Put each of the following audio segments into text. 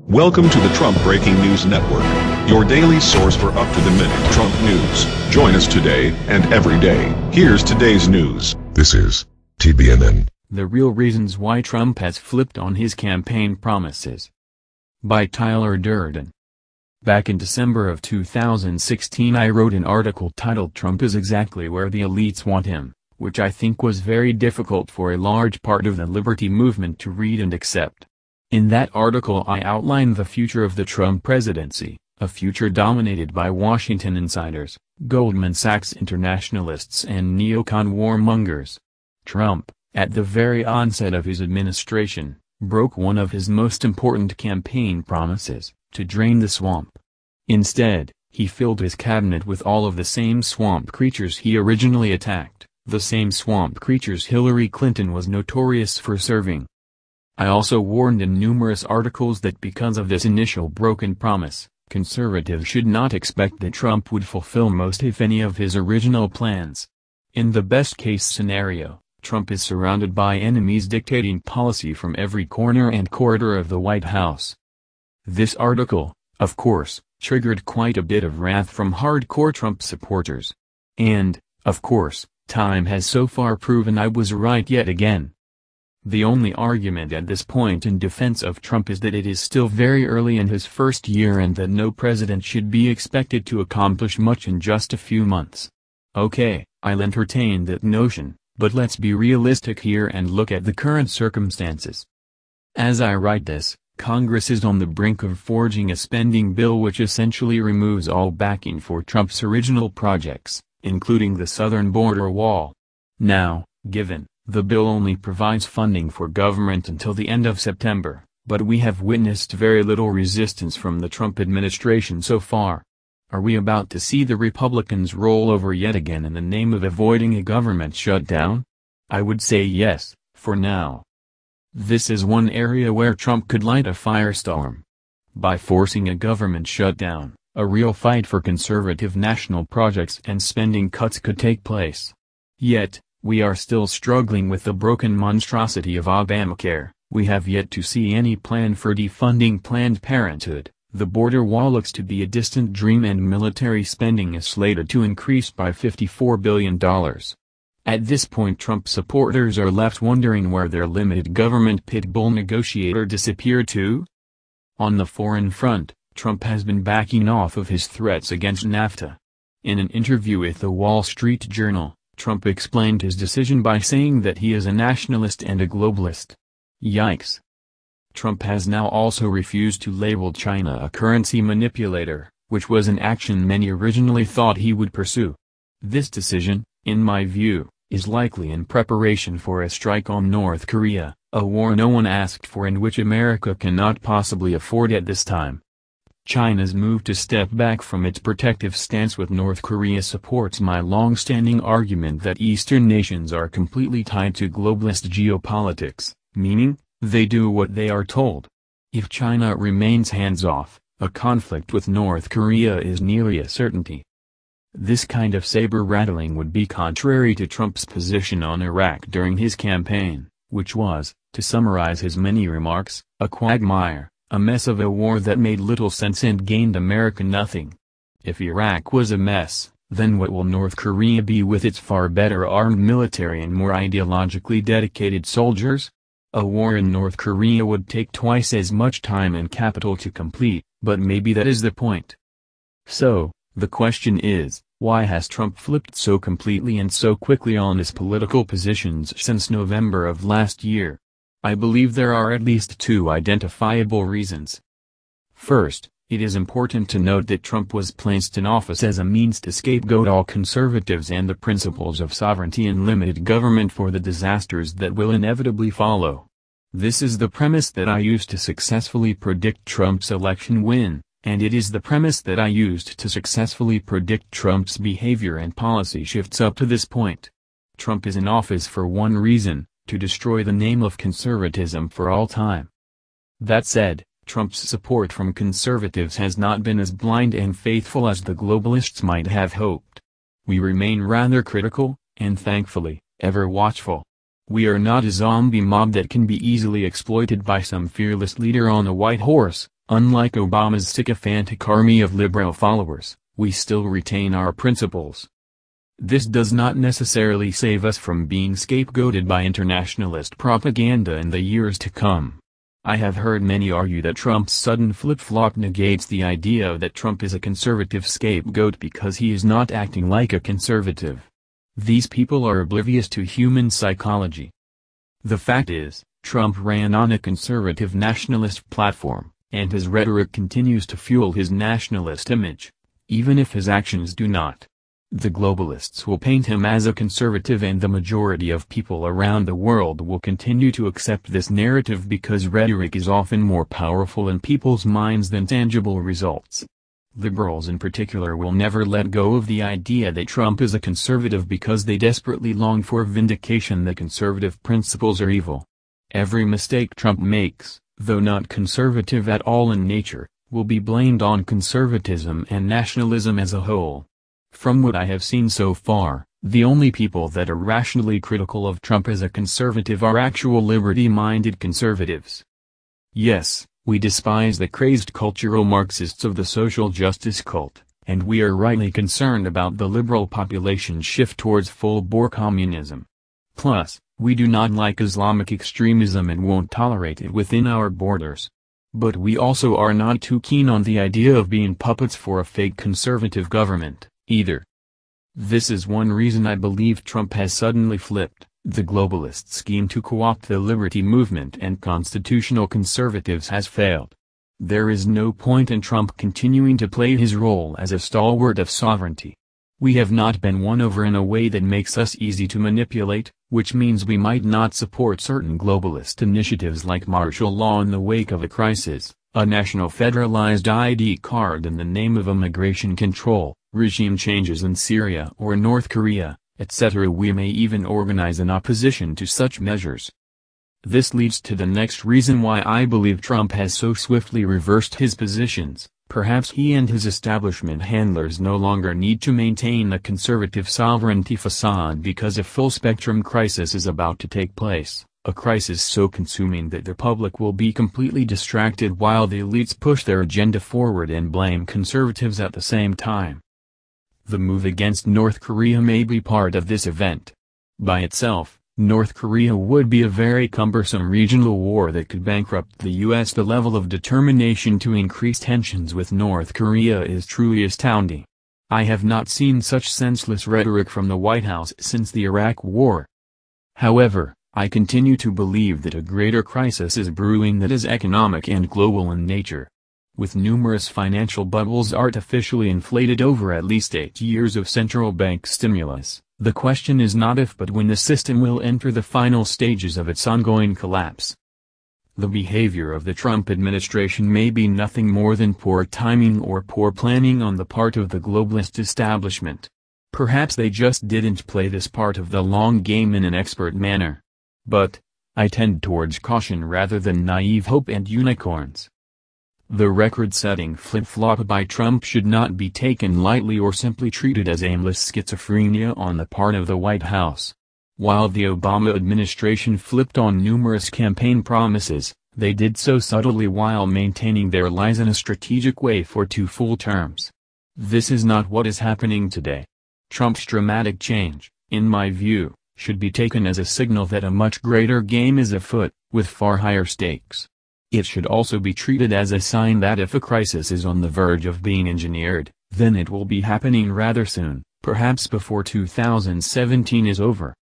Welcome to the Trump Breaking News Network, your daily source for up-to-the-minute Trump news. Join us today and every day. Here's today's news. This is TBNN. The Real Reasons Why Trump Has Flipped on His Campaign Promises. By Tyler Durden. Back in December of 2016 I wrote an article titled "Trump is exactly where the elites want him," which I think was very difficult for a large part of the liberty movement to read and accept. In that article I outlined the future of the Trump presidency, a future dominated by Washington insiders, Goldman Sachs internationalists and neocon warmongers. Trump, at the very onset of his administration, broke one of his most important campaign promises, to drain the swamp. Instead, he filled his cabinet with all of the same swamp creatures he originally attacked, the same swamp creatures Hillary Clinton was notorious for serving. I also warned in numerous articles that because of this initial broken promise, conservatives should not expect that Trump would fulfill most if any of his original plans. In the best-case scenario, Trump is surrounded by enemies dictating policy from every corner and corridor of the White House. This article, of course, triggered quite a bit of wrath from hardcore Trump supporters. And, of course, time has so far proven I was right yet again. The only argument at this point in defense of Trump is that it is still very early in his first year and that no president should be expected to accomplish much in just a few months. Okay, I'll entertain that notion, but let's be realistic here and look at the current circumstances. As I write this, Congress is on the brink of forging a spending bill which essentially removes all backing for Trump's original projects, including the southern border wall. Now, given the bill only provides funding for government until the end of September, but we have witnessed very little resistance from the Trump administration so far. Are we about to see the Republicans roll over yet again in the name of avoiding a government shutdown? I would say yes, for now. This is one area where Trump could light a firestorm. By forcing a government shutdown, a real fight for conservative national projects and spending cuts could take place. Yet, we are still struggling with the broken monstrosity of Obamacare. We have yet to see any plan for defunding Planned Parenthood. The border wall looks to be a distant dream and military spending is slated to increase by $54 billion. At this point Trump supporters are left wondering where their limited government pit bull negotiator disappeared to. On the foreign front, Trump has been backing off of his threats against NAFTA. In an interview with the Wall Street Journal, Trump explained his decision by saying that he is a nationalist and a globalist. Yikes. Trump has now also refused to label China a currency manipulator, which was an action many originally thought he would pursue. This decision, in my view, is likely in preparation for a strike on North Korea, a war no one asked for and which America cannot possibly afford at this time. China's move to step back from its protective stance with North Korea supports my long-standing argument that Eastern nations are completely tied to globalist geopolitics, meaning, they do what they are told. If China remains hands-off, a conflict with North Korea is nearly a certainty. This kind of saber-rattling would be contrary to Trump's position on Iraq during his campaign, which was, to summarize his many remarks, a quagmire. A mess of a war that made little sense and gained America nothing. If Iraq was a mess, then what will North Korea be with its far better armed military and more ideologically dedicated soldiers? A war in North Korea would take twice as much time and capital to complete, but maybe that is the point. So, the question is, why has Trump flipped so completely and so quickly on his political positions since November of last year? I believe there are at least two identifiable reasons. First, it is important to note that Trump was placed in office as a means to scapegoat all conservatives and the principles of sovereignty and limited government for the disasters that will inevitably follow. This is the premise that I used to successfully predict Trump's election win, and it is the premise that I used to successfully predict Trump's behavior and policy shifts up to this point. Trump is in office for one reason: to destroy the name of conservatism for all time. That said, Trump's support from conservatives has not been as blind and faithful as the globalists might have hoped. We remain rather critical, and thankfully, ever watchful. We are not a zombie mob that can be easily exploited by some fearless leader on a white horse, Unlike Obama's sycophantic army of liberal followers, we still retain our principles. This does not necessarily save us from being scapegoated by internationalist propaganda in the years to come. I have heard many argue that Trump's sudden flip-flop negates the idea that Trump is a conservative scapegoat because he is not acting like a conservative. These people are oblivious to human psychology. The fact is, Trump ran on a conservative nationalist platform, and his rhetoric continues to fuel his nationalist image, even if his actions do not. The globalists will paint him as a conservative, and the majority of people around the world will continue to accept this narrative because rhetoric is often more powerful in people's minds than tangible results. Liberals in particular will never let go of the idea that Trump is a conservative because they desperately long for vindication that conservative principles are evil. Every mistake Trump makes, though not conservative at all in nature, will be blamed on conservatism and nationalism as a whole. From what I have seen so far, the only people that are rationally critical of Trump as a conservative are actual liberty-minded conservatives. Yes, we despise the crazed cultural Marxists of the social justice cult, and we are rightly concerned about the liberal population's shift towards full-bore communism. Plus, we do not like Islamic extremism and won't tolerate it within our borders. But we also are not too keen on the idea of being puppets for a fake conservative government, either. This is one reason I believe Trump has suddenly flipped. The globalist scheme to co-opt the liberty movement and constitutional conservatives has failed. There is no point in Trump continuing to play his role as a stalwart of sovereignty. We have not been won over in a way that makes us easy to manipulate, which means we might not support certain globalist initiatives like martial law in the wake of a crisis, a national federalized ID card in the name of immigration control, regime changes in Syria or North Korea, etc. We may even organize an opposition to such measures. This leads to the next reason why I believe Trump has so swiftly reversed his positions. Perhaps he and his establishment handlers no longer need to maintain a conservative sovereignty facade because a full-spectrum crisis is about to take place, a crisis so consuming that the public will be completely distracted while the elites push their agenda forward and blame conservatives at the same time. The move against North Korea may be part of this event. By itself, North Korea would be a very cumbersome regional war that could bankrupt the U.S. The level of determination to increase tensions with North Korea is truly astounding. I have not seen such senseless rhetoric from the White House since the Iraq War. However, I continue to believe that a greater crisis is brewing that is economic and global in nature. With numerous financial bubbles artificially inflated over at least 8 years of central bank stimulus, the question is not if but when the system will enter the final stages of its ongoing collapse. The behavior of the Trump administration may be nothing more than poor timing or poor planning on the part of the globalist establishment. Perhaps they just didn't play this part of the long game in an expert manner. But, I tend towards caution rather than naive hope and unicorns. The record-setting flip-flop by Trump should not be taken lightly or simply treated as aimless schizophrenia on the part of the White House. While the Obama administration flipped on numerous campaign promises, they did so subtly while maintaining their lies in a strategic way for 2 full terms. This is not what is happening today. Trump's dramatic change, in my view, should be taken as a signal that a much greater game is afoot, with far higher stakes. It should also be treated as a sign that if a crisis is on the verge of being engineered, then it will be happening rather soon, perhaps before 2017 is over.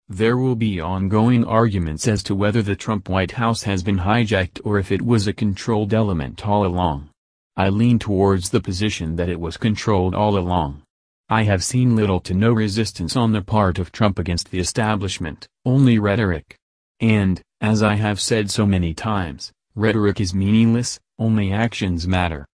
There will be ongoing arguments as to whether the Trump White House has been hijacked or if it was a controlled element all along. I lean towards the position that it was controlled all along. I have seen little to no resistance on the part of Trump against the establishment, only rhetoric. And, as I have said so many times, rhetoric is meaningless, only actions matter.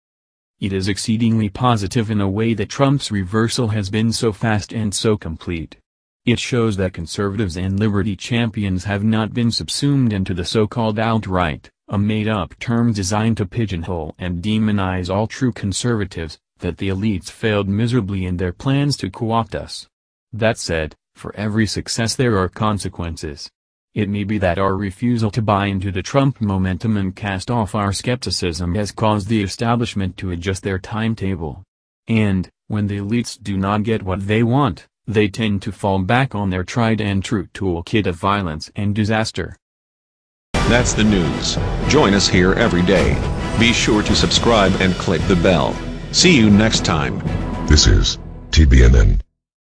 It is exceedingly positive in a way that Trump's reversal has been so fast and so complete. It shows that conservatives and liberty champions have not been subsumed into the so-called alt-right, a made-up term designed to pigeonhole and demonize all true conservatives, that the elites failed miserably in their plans to co-opt us. That said, for every success there are consequences. It may be that our refusal to buy into the Trump momentum and cast off our skepticism has caused the establishment to adjust their timetable. And, when the elites do not get what they want, they tend to fall back on their tried-and-true toolkit of violence and disaster. That's the news. Join us here every day. Be sure to subscribe and click the bell. See you next time. This is TBNN.